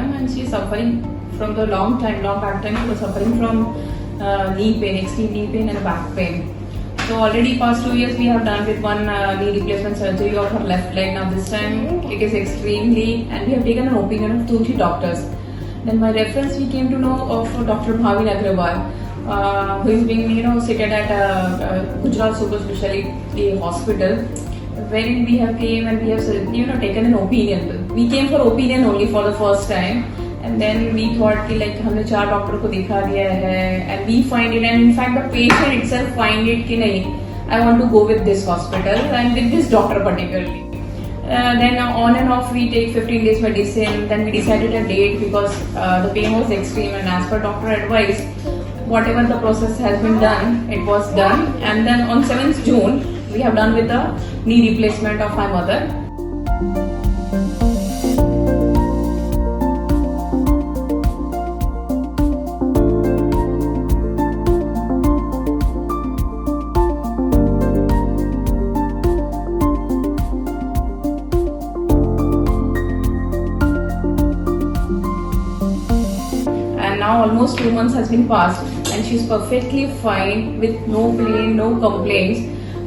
Nigam, and she is suffering from the long back time. She was suffering from knee pain, extreme knee pain and back pain. So already past 2 years we have done with one knee replacement surgery of her left leg. Now this time it is extremely, and we have taken an opinion of 2-3 doctors. Then by reference we came to know of Dr. Bhavin Agrawal, who is being seated at Gujarat Superspeciality Hospital, wherein we have came and we have taken an opinion. We came for opinion only for the first time, and then we thought कि like हमने 4 doctor को दिखा दिया है, and we find it, and in fact the patient itself find it कि नहीं, I want to go with this hospital and with this doctor particularly. Then on and off we take 15 days medicine. Then we decided a date because the pain was extreme, and as per doctor advice, whatever the process has been done, it was done. And then on 7th June we have done with the knee replacement of my mother. Now almost 2 months has been passed, and she's perfectly fine with no pain, no complaints,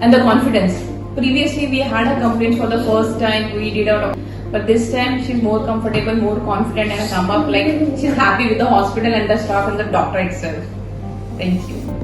and the confidence. Previously we had a complaint for the first time we did out, but this time she's more comfortable, more confident, and come up like she's happy with the hospital and the staff and the doctor itself. Thank you.